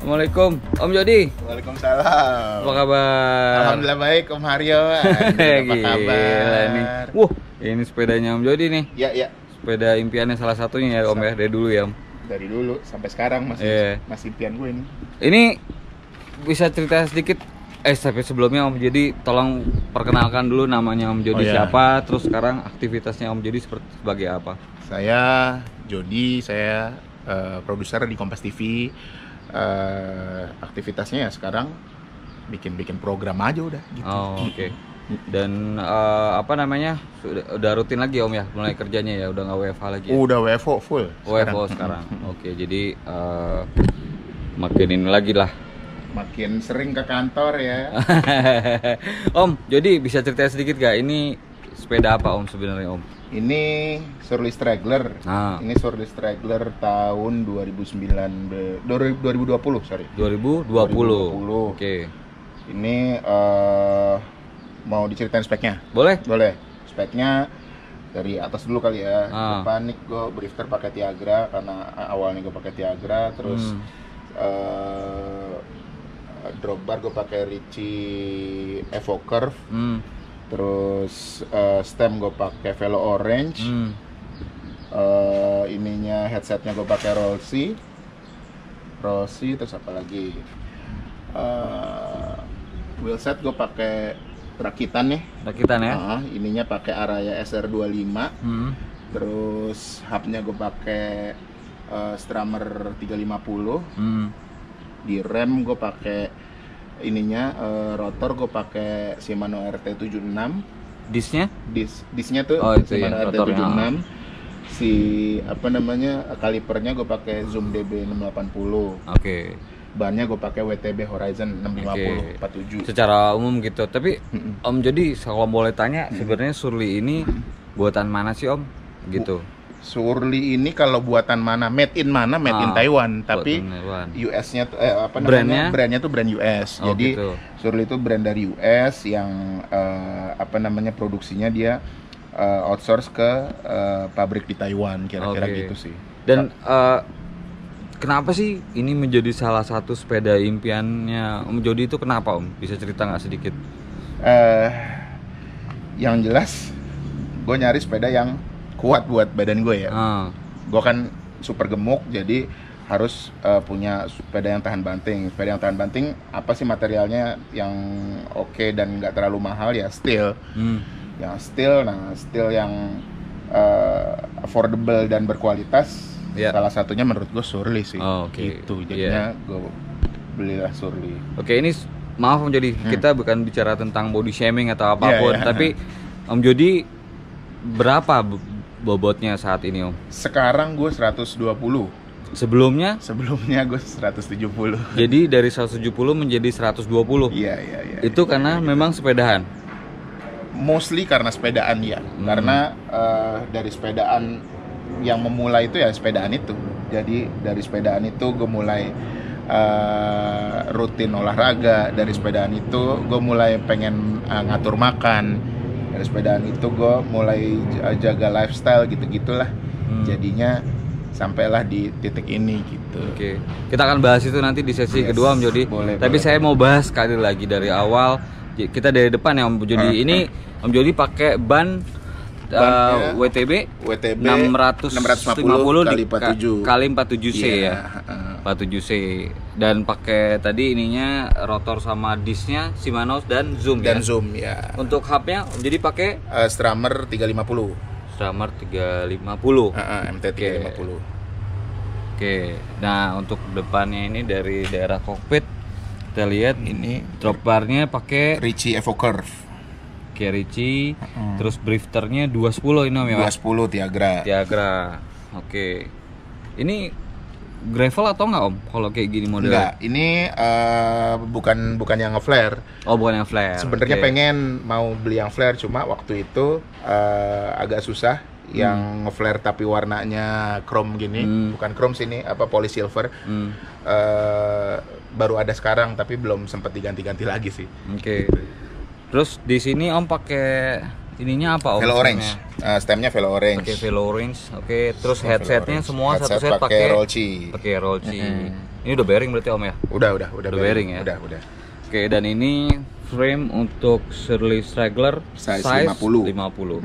Assalamualaikum, Om Jody. Waalaikumsalam. Apa kabar? Alhamdulillah baik, Om Haryo. Apa kabar? Nih. Wah, ini sepedanya Om Jody nih. Ya. Sepeda impiannya salah satunya ya Om ya, dari dulu ya Om. Dari dulu sampai sekarang masih masih impian gue ini. Ini bisa cerita sedikit tapi sebelumnya Om Jody tolong perkenalkan dulu namanya Om Jody siapa, terus sekarang aktivitasnya Om Jody sebagai apa? Saya Jody, saya produser di Kompas TV. Aktivitasnya ya sekarang bikin program aja udah gitu. Oh, oke. Dan apa namanya, udah rutin lagi Om ya, mulai kerjanya ya, udah nggak WFH lagi ya? Udah WFO full WFO sekarang. Oke, jadi makin ini lagi lah, makin sering ke kantor ya. Om, jadi bisa cerita sedikit gak ini sepeda apa Om sebenarnya Om? Ini Surly Straggler. Ini Surly Straggler tahun 2020, sorry. 2020. Oke. Ini mau diceritain speknya? Boleh. Speknya dari atas dulu kali ya. Depan nih gue drifter pakai Tiagra karena awalnya gue pakai Tiagra, terus drop bar gue pakai Ricci Evo Curve. Terus stem gue pakai Velo Orange. Ininya headsetnya gue pakai Rossi. Terus apa lagi? Wheelset gue pakai rakitan nih. Rakitan ya? Ininya pakai Araya SR25. Terus hubnya gue pakai Strammer 350. Di rem gue pakai ininya, rotor gue pakai Shimano RT76. Disnya tuh Shimano RT76. Si apa namanya, kalipernya gue pakai Zoom DB 680. Oke. Bannya gue pakai WTB Horizon 650 47. Secara umum gitu. Tapi Om jadi kalau boleh tanya, sebenarnya Surly ini buatan mana sih Om? Gitu. Surly ini kalau buatan mana? Made in Taiwan, tapi US-nya tuh brandnya tuh brand US. Jadi gitu. Surly itu brand dari US yang produksinya dia outsource ke pabrik di Taiwan, kira-kira gitu sih. Dan kenapa sih ini menjadi salah satu sepeda impiannya Om Jody itu, kenapa Om? Bisa cerita nggak sedikit? Yang jelas gue nyari sepeda yang kuat buat badan gue ya. Gue kan super gemuk, jadi harus punya sepeda yang tahan banting. Sepeda yang tahan banting apa sih materialnya yang oke dan nggak terlalu mahal ya? Steel. Yang steel yang affordable dan berkualitas. Salah satunya menurut gue Surly sih. Gitu. Jadinya gue belilah Surly. Oke, ini maaf Om Jody, kita bukan bicara tentang body shaming atau apapun, tapi Om Jody berapa bobotnya saat ini Om? Sekarang gue 120. Sebelumnya gue 170. Jadi dari 170 menjadi 120. Iya. Itu karena memang sepedahan. Mostly karena sepedaan ya. Karena dari sepedaan yang memulai itu ya sepedaan itu. Jadi dari sepedaan itu gue mulai rutin olahraga. Dari sepedaan itu gue mulai pengen ngatur makan. Dari sepedaan itu gue mulai jaga lifestyle gitu-gitulah. Jadinya sampailah di titik ini gitu. Oke. Kita akan bahas itu nanti di sesi kedua Om Jody. Tapi saya mau bahas sekali lagi dari awal. Kita dari depan ya Om Jody. Ini Om Jody pakai ban WTB 650 kali 47C ya. 47C, dan pakai tadi ininya rotor sama disnya Shimano dan Zoom ya. Untuk hubnya jadi pakai Strammer 350. Strammer 350. MT 350. Oke. Nah, untuk depannya ini dari daerah kokpit kita lihat ini drop barnya pakai Ricci Evo Curve. Ricci, terus drifternya 210 ini Om ya. 210 Tiagra. Oke. Ini gravel atau enggak Om kalau kayak gini modelnya? Enggak, ini bukan yang nge-flare. Bukan yang flare. Sebenarnya pengen mau beli yang flare, cuma waktu itu agak susah yang nge-flare tapi warnanya chrome gini. Bukan chrome sini, polish silver. Baru ada sekarang tapi belum sempat diganti-ganti lagi sih. Oke. Terus di sini Om pakai ininya apa om? Velo orange. Stemnya Velo orange. Pakai Velo orange. Oke, terus headsetnya semua Headset satu set pakai Rolci. Pakai Rolci. Ini udah bearing berarti om ya? Udah bearing ya. Udah. Oke, dan ini frame untuk Shirley Straggler size 50.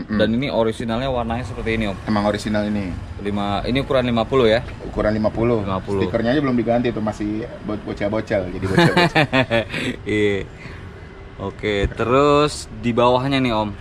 Dan ini originalnya warnanya seperti ini om. Emang original ini. Ini ukuran 50 ya? Ukuran 50. Stikernya aja belum diganti tuh, masih bocah-bocah jadi bocah-bocah. Iya. Oke, terus di bawahnya nih om,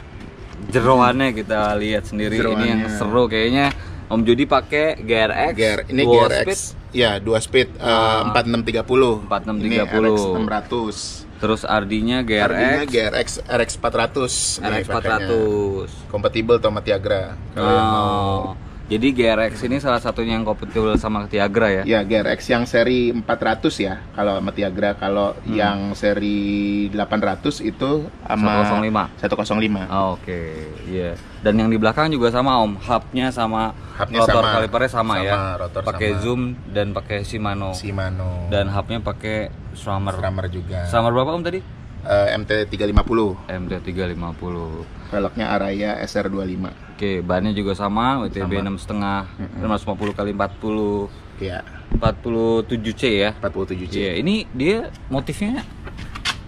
jeroannya kita lihat sendiri. Ini yang seru kayaknya. Om Jody pakai GRX. Ini GRX. Ya, 2 speed 4630. 4630. Ini RX 600. Terus RD-nya GRX RX 400. RX 400. Kompatibel sama Tiagra. Kalau yang mau. Jadi GRX ini salah satunya yang kompatibel sama Tiagra ya? Ya, GRX yang seri 400 ya kalau sama Tiagra. Kalau yang seri 800 itu sama 105. Oh, oke. Iya. Dan yang di belakang juga sama om, hubnya sama rotor kalipernya sama ya. Pakai zoom dan pakai Shimano. Dan hubnya pakai Schramer juga. Schramer berapa om tadi? MT350. Velgnya Araya SR25. Oke, bannya juga sama, WTB 6,5 550 x 40. Iya. 47C ya. 47C. Iya, ini dia motifnya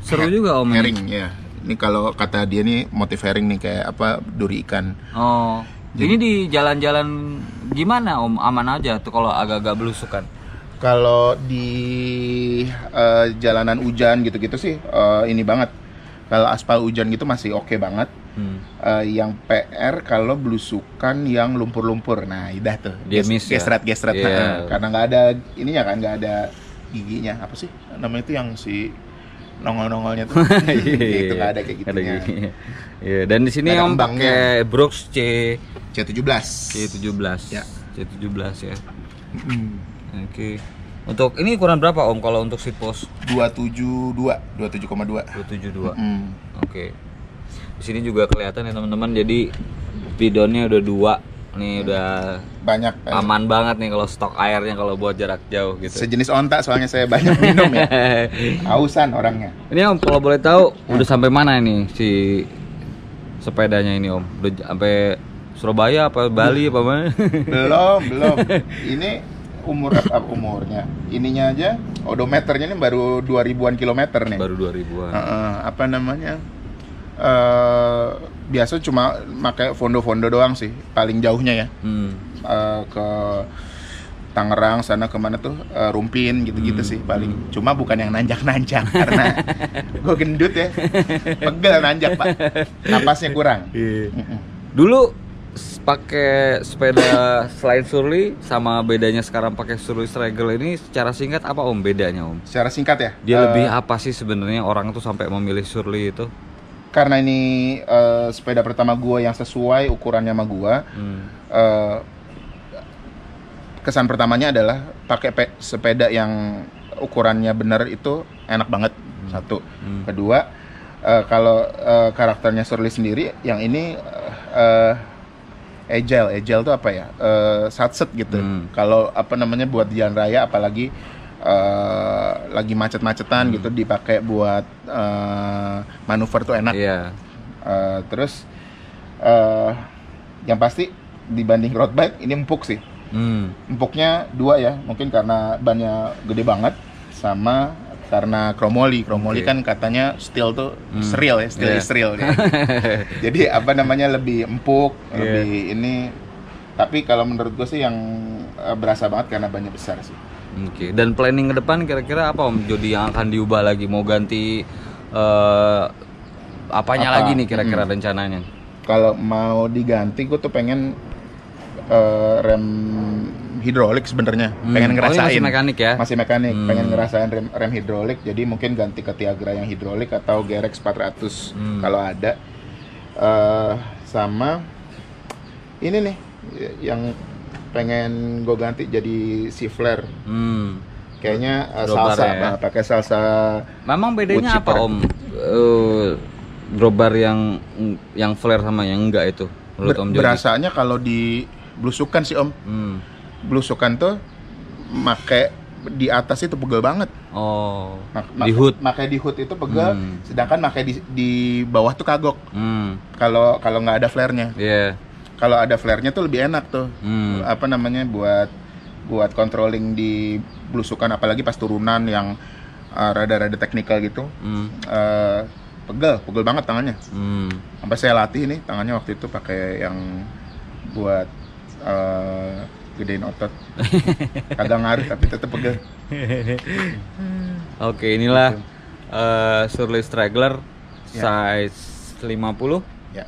seru juga om. Herring ya. Ini kalau kata dia nih motif herring nih, kayak apa, duri ikan. Oh. Ini di jalan-jalan gimana om? Aman aja tuh kalau agak-agak belusukan? Kalau di jalanan hujan gitu-gitu sih ini banget. Kalau aspal hujan gitu masih oke banget. Yang PR kalau belusukan yang lumpur-lumpur. Nah, udah tuh. Gesret. Yeah. Karena nggak ada ininya kan, nggak ada giginya. Apa sih namanya itu yang si nongol-nongolnya tuh? Itu nggak ada kayak gitunya. Yeah. Dan di sini om pakai Brooks C17. Ya. C17 ya. Oke. Untuk ini ukuran berapa om kalau untuk seat post? 27,2. Oke. Di sini juga kelihatan ya teman-teman. Jadi bidonnya udah 2. Nih udah banyak. Aman banget nih kalau stok airnya kalau buat jarak jauh gitu. Sejenis onta soalnya saya banyak minum ya. Ausan orangnya. Ini om kalau boleh tahu udah sampai mana ini si sepedanya ini om? Udah sampai Surabaya apa Bali apa mana? Belum. Ini umurnya. Ininya aja odometernya ini baru 2000-an kilometer nih. Baru 2000-an. Apa namanya? Biasa cuma pakai fondo-fondo doang sih, paling jauhnya ya. Ke Tangerang sana kemana tuh, Rumpin gitu-gitu sih paling. Cuma bukan yang nanjak-nanjak karena gue gendut ya. Pegel nanjak pak, napasnya kurang. Dulu pakai sepeda selain Surly sama bedanya sekarang pakai Surly Straggler ini secara singkat apa om bedanya om? Secara singkat ya? Dia lebih apa sih sebenarnya orang tuh sampai memilih Surly itu? Karena ini sepeda pertama gua yang sesuai ukurannya sama gua. Kesan pertamanya adalah pakai sepeda yang ukurannya bener itu enak banget. Satu. Kedua, kalau karakternya Surly sendiri yang ini agile tuh apa ya, satset gitu. Kalau apa namanya buat jalan raya, apalagi lagi macet-macetan gitu, dipakai buat manuver tuh enak. Terus yang pasti dibanding road bike ini empuk sih. Empuknya 2 ya, mungkin karena bannya gede banget sama karena kromoli kan katanya steel tuh Israel ya, steel Israel ya. Jadi apa namanya lebih empuk, lebih ini. Tapi kalau menurut gue sih yang berasa banget karena banyak besar sih. Oke. Dan planning ke depan kira-kira apa om Jody yang akan diubah lagi? Mau ganti apanya lagi nih kira-kira rencananya? Kalau mau diganti gue tuh pengen rem hidrolik sebenarnya, pengen ngerasain. Masih mekanik ya? Masih mekanik, pengen ngerasain rem hidrolik. Jadi mungkin ganti ke Tiagra yang hidrolik atau GRX 400 kalau ada. Sama ini nih yang pengen gue ganti jadi si flare. Kayaknya salsa, ya? Pakai salsa. Memang bedanya apa om? Dropbar yang flare sama yang enggak itu? Menurut om Jody? Berasanya kalau di belusukan sih om. Belusukan tuh make di atas itu pegel banget. Oh. Di hood. Makanya di hood itu pegel, sedangkan makanya di bawah tuh kagok. Kalau nggak ada flare-nya. Iya. Kalau ada flare-nya tuh lebih enak tuh. Apa namanya buat controlling di blusukan, apalagi pas turunan yang rada-rada teknikal gitu. Pegel banget tangannya. Sampai saya latih nih tangannya waktu itu pakai yang buat gedein otot. Kagak ngaruh tapi tetap pegel. Oke, inilah Surly Straggler size 50. Ya.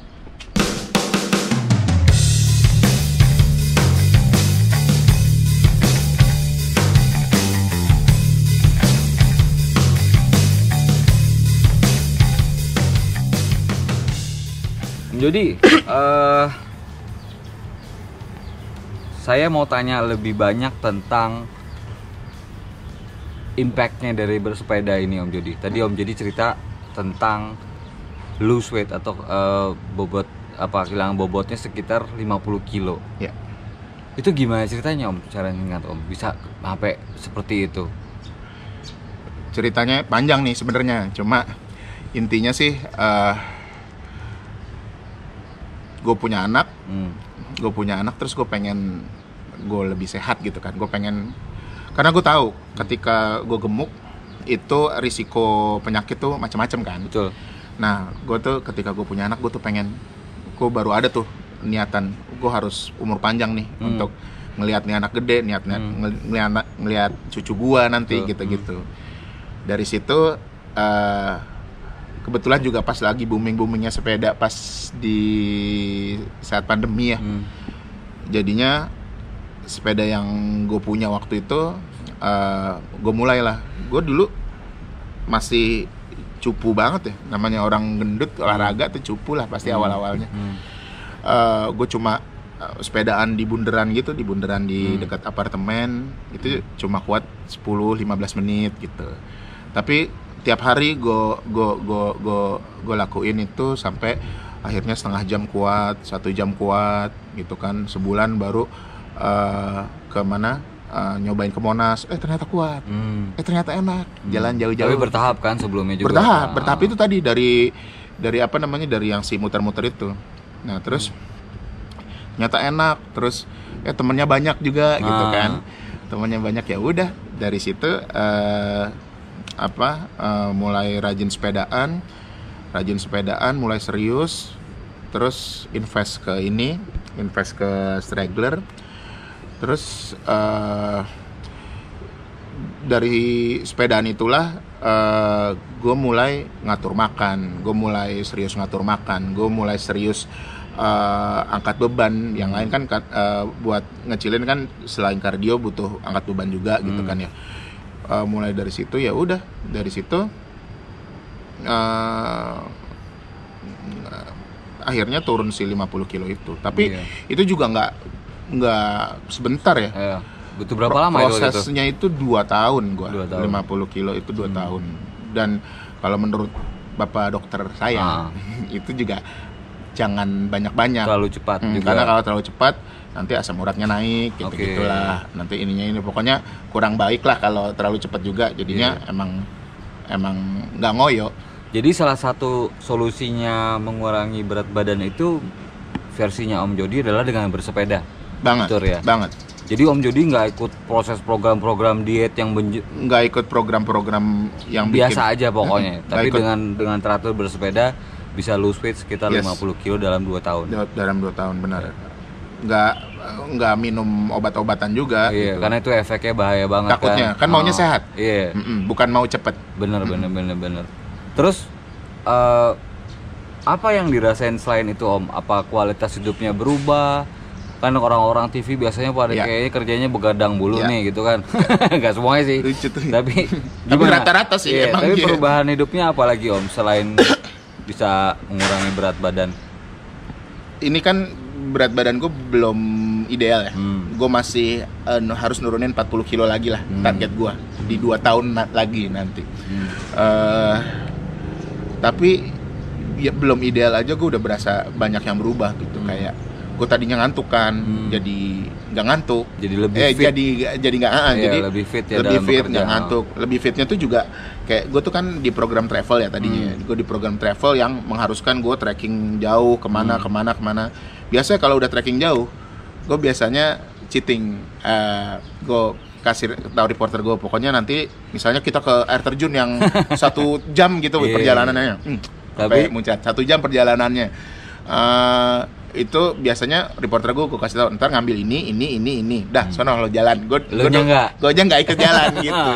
Jadi saya mau tanya lebih banyak tentang impact-nya dari bersepeda ini Om Jody. Tadi Om Jody cerita tentang lose weight atau bobot kehilangan bobotnya sekitar 50 kilo. Ya. Itu gimana ceritanya Om? Cara ingat Om bisa sampai seperti itu? Ceritanya panjang nih sebenarnya. Cuma intinya sih gue punya anak terus gue pengen gue lebih sehat gitu kan. Gue pengen, karena gue tahu ketika gue gemuk itu risiko penyakit tuh macam-macam kan. Betul. Nah gue tuh ketika gue punya anak, gue tuh pengen, gue baru ada tuh niatan gue harus umur panjang nih untuk ngelihat nih anak gede, ngelihat cucu gue nanti gitu-gitu. Dari situ kebetulan juga pas lagi boomingnya sepeda pas di saat pandemi ya. Jadinya sepeda yang gue punya waktu itu gue mulailah. Gue dulu masih cupu banget ya, namanya orang gendut olahraga tuh cupu lah pasti awal-awalnya. Gue cuma sepedaan di bundaran gitu, di dekat apartemen itu cuma kuat 10-15 menit gitu. Tapi tiap hari gue lakuin itu sampai akhirnya setengah jam kuat, 1 jam kuat gitu kan. Sebulan baru nyobain ke Monas, ternyata kuat, ternyata enak, jalan jauh-jauh. Tapi bertahap kan sebelumnya juga. Bertahap itu tadi dari dari yang si muter-muter itu. Nah terus nyata enak, terus temennya banyak juga gitu kan, temennya banyak, ya udah dari situ mulai rajin sepedaan, mulai serius, terus invest ke Straggler. Terus dari sepedaan itulah gue mulai ngatur makan, gue mulai serius angkat beban. Yang lain kan buat ngecilin kan selain kardio butuh angkat beban juga gitu kan ya. Mulai dari situ ya udah, dari situ akhirnya turun si 50 kilo itu. Tapi itu juga nggak sebentar ya. Butuh berapa lama prosesnya itu 2 tahun gua. 50 kilo itu 2 tahun. Dan kalau menurut Bapak dokter saya itu juga jangan banyak-banyak. Terlalu cepat juga. Karena kalau terlalu cepat nanti asam uratnya naik gitu-gitulah. Nanti ininya pokoknya kurang baik lah kalau terlalu cepat juga. Jadinya emang nggak ngoyo. Jadi salah satu solusinya mengurangi berat badan itu versinya Om Jody adalah dengan bersepeda. Banget. Betul ya? Banget. Jadi Om Jody nggak ikut proses program-program diet yang nggak ikut program-program yang biasa aja pokoknya. Tapi dengan teratur bersepeda bisa lose weight sekitar 50 kilo dalam 2 tahun. Dalam 2 tahun, benar. Nggak minum obat-obatan juga. Iya, gitu. Karena itu efeknya bahaya banget. Takutnya kan maunya sehat. Iya. Bukan mau cepet. Bener. Terus apa yang dirasain selain itu Om? Apa kualitas hidupnya berubah? Kan orang-orang TV biasanya pada kayaknya kerjanya begadang mulu nih gitu kan. Gak semuanya sih. Lucu tuh. Tapi rata-rata sih emang. Tapi perubahan hidupnya apa lagi Om selain bisa mengurangi berat badan? Ini kan berat badan gue belum ideal ya. Gue masih harus nurunin 40 kilo lagi lah target gue di 2 tahun lagi nanti. Tapi ya belum ideal aja gue udah berasa banyak yang berubah gitu. Kayak gue tadinya ngantuk kan, jadi nggak ngantuk, jadi lebih fit, jadi nggak jadi lebih fit ya, lebih fit, nggak ngantuk. Lebih fitnya tuh juga kayak gue tuh kan di program travel ya tadinya, gue di program travel yang mengharuskan gue trekking jauh kemana. Biasanya kalau udah trekking jauh, gue biasanya cheating, gue kasih tahu reporter gue, pokoknya nanti misalnya kita ke air terjun yang 1 jam gitu perjalanannya, sampai Muncat 1 jam perjalanannya. Itu biasanya reporter gue kasih tahu, ntar ngambil ini, dah sono lo jalan, gue aja nggak ikut jalan gitu.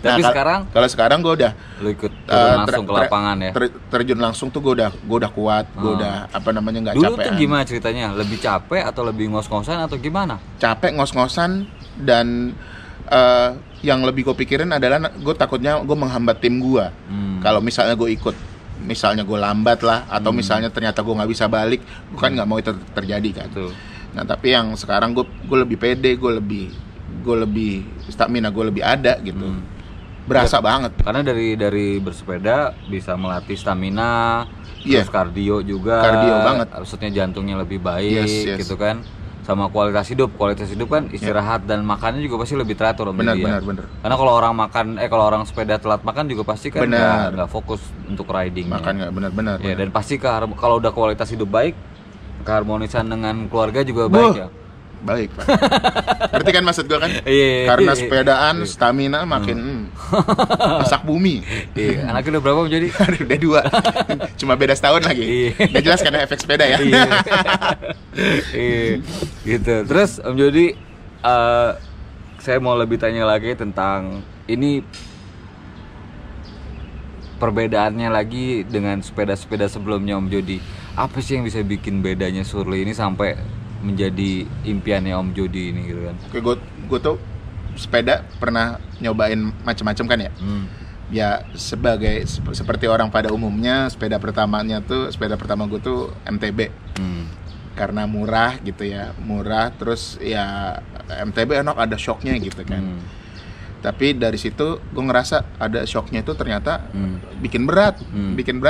Tapi kalau sekarang gue udah lo ikut langsung ke lapangan ya, terjun langsung tuh gue udah kuat, gue udah nggak capek. Dulu tuh gimana ceritanya, lebih capek atau lebih ngos-ngosan atau gimana? Capek, ngos-ngosan, dan yang lebih gue pikirin adalah gue takutnya gue menghambat tim gue. Kalau misalnya gue ikut, misalnya gue lambat lah, atau misalnya ternyata gue nggak bisa balik, gue kan nggak mau itu terjadi kan. Nah tapi yang sekarang gue lebih pede, gue lebih stamina, gue lebih ada gitu, berasa banget. Karena dari bersepeda bisa melatih stamina, terus kardio juga, kardio banget. Maksudnya jantungnya lebih baik, gitu kan. Sama kualitas hidup kan istirahat dan makannya juga pasti lebih teratur. Benar. Karena kalau orang sepeda telat makan juga pasti kan nggak fokus untuk riding. Makan nggak benar. Ya, dan pasti kalau udah kualitas hidup baik, keharmonisan dengan keluarga juga baik ya. Baik, Pak. Ngerti kan maksud gue kan? Karena sepedaan, stamina makin masak bumi. Anaknya udah berapa menjadi? Udah 2. Cuma beda setahun lagi. Nggak jelas karena efek sepeda ya. Gitu. Terus Om Jody, saya mau lebih tanya lagi tentang ini, perbedaannya lagi dengan sepeda-sepeda sebelumnya Om Jody. Apa sih yang bisa bikin bedanya Surly ini sampai menjadi impiannya Om Jody ini gitu kan? Oke, gue tuh sepeda pernah nyobain macam-macam kan ya. Ya seperti orang pada umumnya, sepeda pertama gue tuh MTB. Karena murah gitu ya, terus ya MTB enak, ada shocknya gitu kan. Tapi dari situ gue ngerasa ada shocknya itu ternyata bikin berat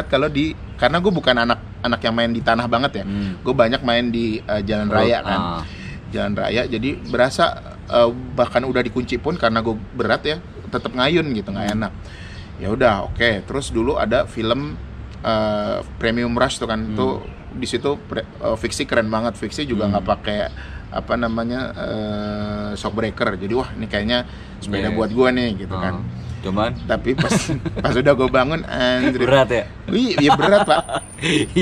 kalau karena gue bukan anak yang main di tanah banget ya. Gue banyak main di jalan raya kan. Jalan raya, jadi berasa bahkan udah dikunci pun karena gue berat ya, tetap ngayun gitu, nggak enak. Ya udah, oke. Terus dulu ada film Premium Rush tuh kan, tuh di situ fiksi keren banget. Fiksi juga nggak pakai shockbreaker. Jadi wah ini kayaknya sepeda buat gue nih gitu kan. Cuman tapi pas udah gue bangun, anjir, berat ya? Iya berat, Pak.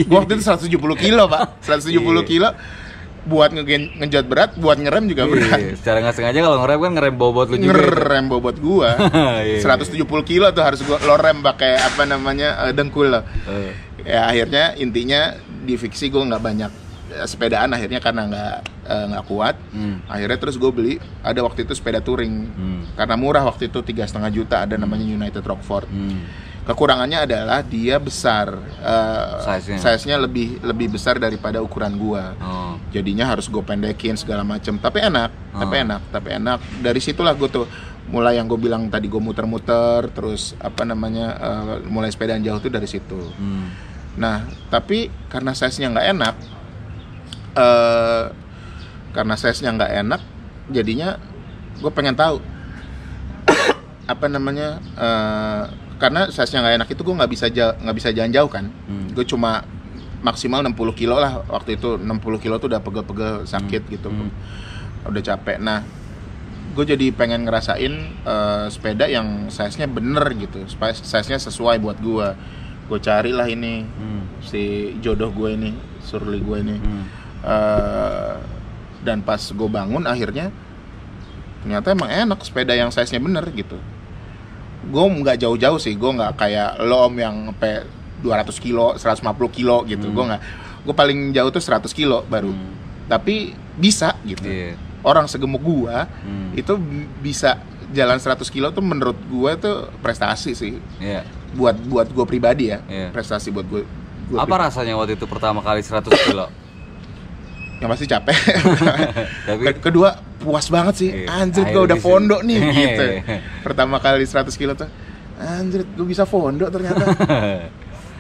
Gue waktu itu 170 kilo, Pak. 170 kilo buat ngejot berat, buat ngerem juga berat. Secara nggak sengaja kalau ngerem kan ngerem bobot lu juga. Ngerem bobot gua. 170 kilo tuh harus gua lo rem pakai dengkul lo. Ya akhirnya intinya di fiksi gua nggak banyak sepedaan akhirnya karena nggak kuat. Akhirnya terus gue beli, ada waktu itu sepeda touring. Karena murah waktu itu 3,5 juta, ada namanya United Rockford. Kekurangannya adalah dia besar, size-nya lebih besar daripada ukuran gua. Jadinya harus gue pendekin segala macam. Tapi enak. Dari situlah gue tuh mulai yang gue bilang tadi, gue muter-muter, terus mulai sepedaan jauh tuh dari situ. Nah, tapi karena size-nya nggak enak, jadinya gue pengen tahu karena size-nya nggak enak itu gue nggak bisa jalan jauh kan. Gue cuma maksimal 60 kilo lah waktu itu. 60 kilo tuh udah pegel-pegel sakit gitu, udah capek. Nah gue jadi pengen ngerasain sepeda yang size-nya bener gitu, size-nya sesuai buat gue. Gue carilah ini si jodoh gue ini, Surly gue ini. Dan pas gue bangun akhirnya ternyata emang enak sepeda yang size-nya bener gitu. Gue nggak jauh-jauh sih, gue nggak kayak lo Om yang sampai 200 kilo, 150 kilo gitu. Gue paling jauh tuh 100 kilo baru. Tapi bisa gitu. Orang segemuk gue itu bisa jalan 100 kilo tuh menurut gue tuh prestasi sih. Buat gue pribadi ya, prestasi buat gue. Apa rasanya waktu itu pertama kali 100 kilo? Yang pasti capek. Tapi kedua puas banget sih. Anjir, gue udah pondok nih gitu. Pertama kali 100 kilo tuh, anjir, gue bisa pondok ternyata.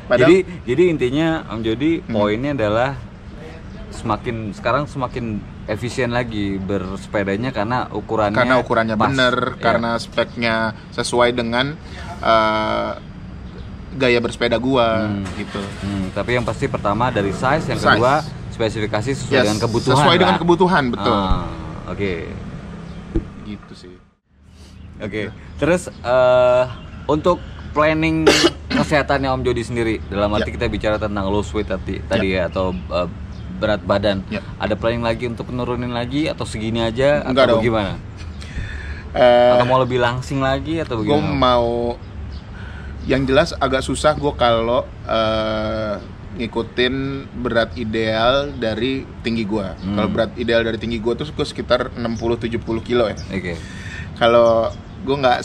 Padahal, jadi intinya Om Jody poinnya adalah sekarang semakin efisien lagi bersepedanya karena ukurannya pas. Bener, karena speknya sesuai dengan gaya bersepeda gua gitu. Tapi yang pasti pertama dari size, yang kedua spesifikasi sesuai dengan kebutuhan. Sesuai dengan kebutuhan, betul. Oke. Gitu sih. Oke. Terus untuk planning kesehatannya Om Jody sendiri, dalam arti kita bicara tentang low weight tadi ya, atau berat badan, ada planning lagi untuk menurunin lagi atau segini aja? Enggak atau dong. Gimana? Atau mau lebih langsing lagi atau bagaimana? Gue mau, yang jelas agak susah gue kalau ngikutin berat ideal dari tinggi gue. Kalau berat ideal dari tinggi gue tuh sekitar 60-70 kilo ya. Oke. Kalau gue nggak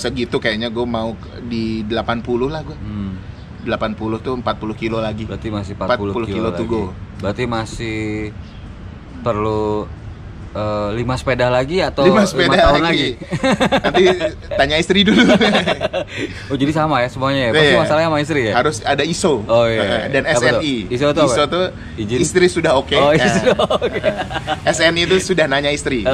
segitu, kayaknya gue mau di 80 lah gue. 80 tuh 40 kilo lagi. Berarti masih 40 kilo tuh gue. Berarti masih perlu 5 sepeda lagi atau 5 tahun lagi. Nanti tanya istri dulu. Oh, jadi sama ya semuanya ya? Pasti masalahnya sama istri ya? Harus ada ISO. Oh, iya. Dan SNI. ISO tuh istri sudah oke. Oh, istri sudah oke. SNI itu sudah nanya istri.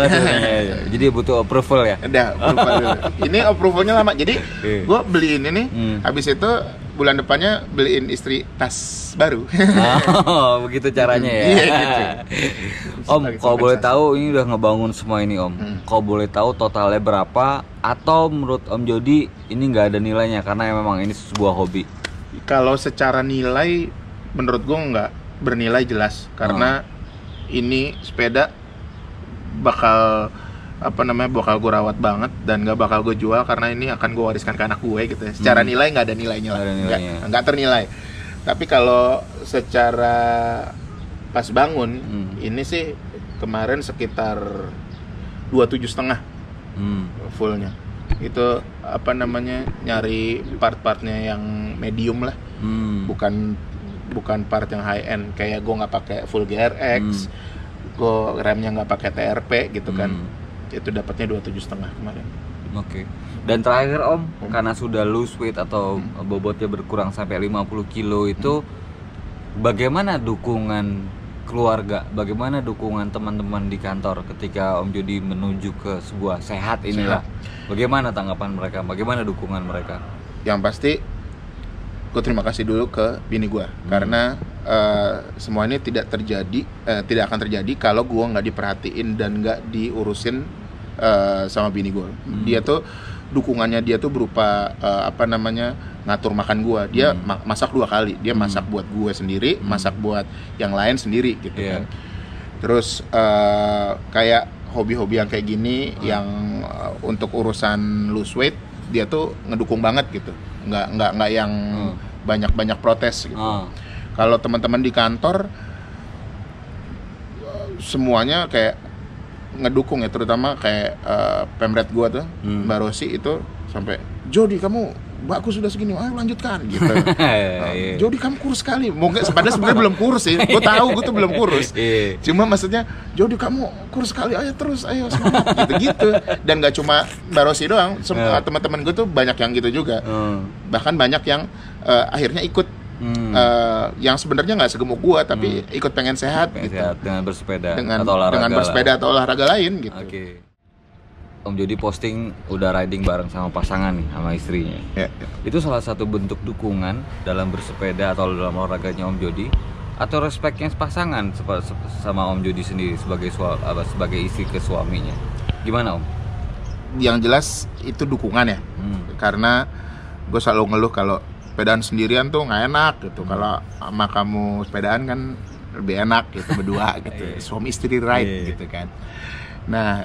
Jadi butuh approval ya? Udah, approval dulu. Ini approvalnya lama. Jadi gue beliin ini, habis itu bulan depannya beliin istri tas baru. Oh, begitu caranya ya? Iya, gitu. Om, kalau boleh tahu, ini udah ngebangun semua ini Om. Kalau boleh tahu totalnya berapa, atau menurut Om Jody ini nggak ada nilainya karena memang ini sebuah hobi? Kalau secara nilai, menurut gue nggak bernilai jelas, karena ini sepeda bakal bakal gue rawat banget dan nggak bakal gue jual, karena ini akan gue wariskan ke anak gue gitu ya. Secara nilai nggak ada nilainya lah, nggak ternilai. Tapi kalau secara pas bangun, ini sih kemarin sekitar 27,5 fullnya. Itu nyari part-partnya yang medium lah, bukan part yang high end. Kayak gue nggak pakai full GRX, gue remnya nggak pakai TRP gitu kan. Itu dapatnya 27,5 kemarin. Oke. Dan terakhir Om, karena sudah lose weight atau bobotnya berkurang sampai 50 kilo itu, bagaimana dukungan keluarga, bagaimana dukungan teman-teman di kantor ketika Om Jody menuju ke sebuah sehat inilah? Bagaimana tanggapan mereka? Bagaimana dukungan mereka? Yang pasti, gue terima kasih dulu ke bini gue, karena semua ini tidak akan terjadi kalau gue nggak diperhatiin dan nggak diurusin sama bini gue. Dia tuh dukungannya dia tuh berupa ngatur makan gue. Dia masak 2 kali. Dia masak buat gue sendiri, masak buat yang lain sendiri gitu kan. Terus kayak hobi-hobi yang kayak gini, yang untuk urusan lose weight, dia tuh ngedukung banget gitu. Nggak yang banyak protes gitu. Kalau teman-teman di kantor semuanya kayak ngedukung ya, terutama kayak pemret gua tuh, Mbak Rosi itu sampai, Jody kamu bagus sudah segini, ayo lanjutkan gitu. Jody kamu kurus sekali, padahal sebenarnya belum kurus sih, gua tahu gua tuh belum kurus. Cuma maksudnya, Jody kamu kurus sekali, ayo terus, ayo semangat gitu. Dan nggak cuma Mbak Rosi doang, teman-teman gua tuh banyak yang gitu juga. Bahkan banyak yang akhirnya ikut. Yang sebenarnya nggak segemuk gua, tapi ikut pengen sehat gitu. Dengan bersepeda atau olahraga lain gitu. Oke. Om Jody posting udah riding bareng sama pasangan nih, sama istrinya. Itu salah satu bentuk dukungan dalam bersepeda atau dalam olahraganya Om Jody, atau respeknya pasangan sama Om Jody sendiri sebagai istri ke suaminya. Gimana Om? Yang jelas itu dukungan ya. Karena gue selalu ngeluh kalau sepedaan sendirian tuh nggak enak gitu. Kalau sama kamu sepedaan kan lebih enak gitu, berdua gitu. Suami istri ride gitu kan. Nah,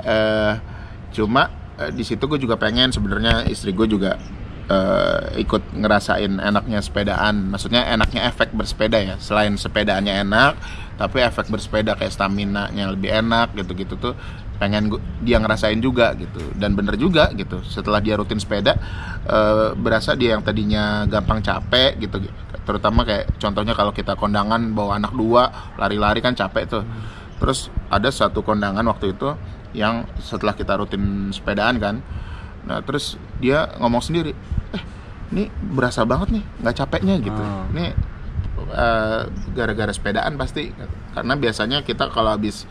cuma di situ gue juga pengen sebenarnya istri gue juga ikut ngerasain enaknya sepedaan. Maksudnya enaknya efek bersepeda ya. Selain sepedaannya enak, tapi efek bersepeda kayak stamina-nya lebih enak gitu-gitu tuh pengen dia ngerasain juga gitu. Dan bener juga gitu, setelah dia rutin sepeda, berasa dia yang tadinya gampang capek gitu. Terutama kayak contohnya kalau kita kondangan bawa anak 2, lari-lari kan capek tuh. Terus ada satu kondangan waktu itu yang setelah kita rutin sepedaan kan, nah terus dia ngomong sendiri, ini berasa banget nih nggak capeknya gitu. Ini gara-gara sepedaan pasti, karena biasanya kita kalau habis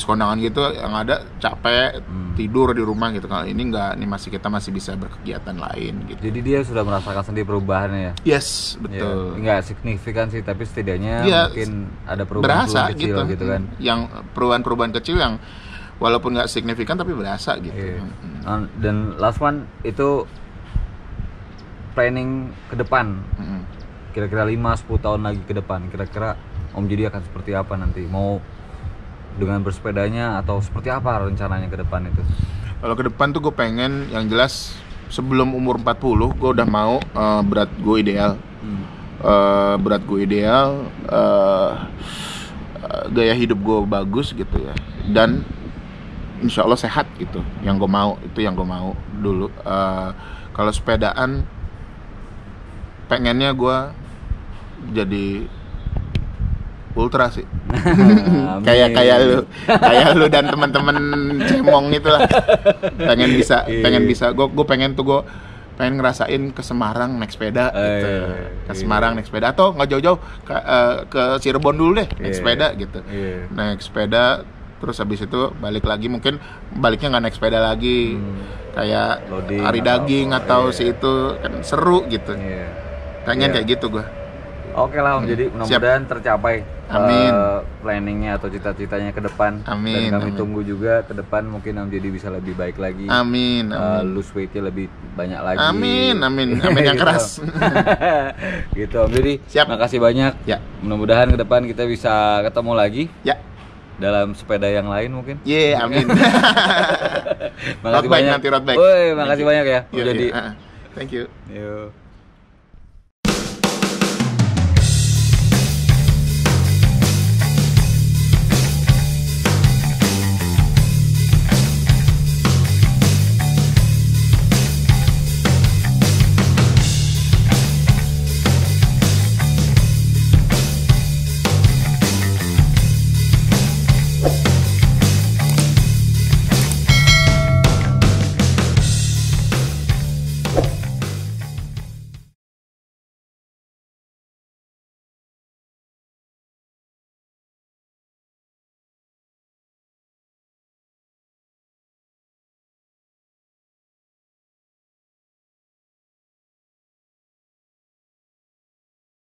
kondangan gitu yang ada capek tidur di rumah gitu. Kalau ini enggak, ini kita masih bisa berkegiatan lain gitu. Jadi dia sudah merasakan sendiri perubahannya ya. Yes, betul. Ya, enggak signifikan sih, tapi setidaknya mungkin ada perubahan kecil gitu kan. Yang perubahan kecil yang walaupun nggak signifikan tapi berasa gitu. Dan last one itu planning ke depan. Kira-kira 5-10 tahun lagi ke depan, kira-kira Om Jody akan seperti apa nanti? Mau dengan bersepedanya atau seperti apa rencananya ke depan itu? Kalau ke depan tuh gue pengen yang jelas sebelum umur 40 gue udah mau berat gue ideal. Berat gue ideal, gaya hidup gue bagus gitu ya. Dan insya Allah sehat gitu. Yang gue mau, itu yang gue mau dulu. Kalau sepedaan pengennya gue jadi ultra sih. kayak lu dan teman-teman cemong itulah. Pengen bisa gue pengen ngerasain ke Semarang naik sepeda gitu. Ke Semarang naik sepeda atau nggak jauh-jauh ke Cirebon dulu deh naik sepeda gitu. Naik sepeda terus habis itu balik lagi, mungkin baliknya nggak naik sepeda lagi, kayak hari daging atau si itu kan seru gitu. Pengen kayak gitu gue. Oke lah Om, jadi mudah-mudahan tercapai planningnya atau cita-citanya ke depan. Amin. Dan kami tunggu juga ke depan mungkin Om Jody bisa lebih baik lagi. Amin. Lose weight-nya lebih banyak lagi. Amin yang keras. Gitu Om Jody. Makasih banyak. Ya. Mudah-mudahan ke depan kita bisa ketemu lagi. Ya. Dalam sepeda yang lain mungkin. Amin. Makasih banyak. Road bike. Woi, makasih banyak ya Om Jody. Thank you. Yo.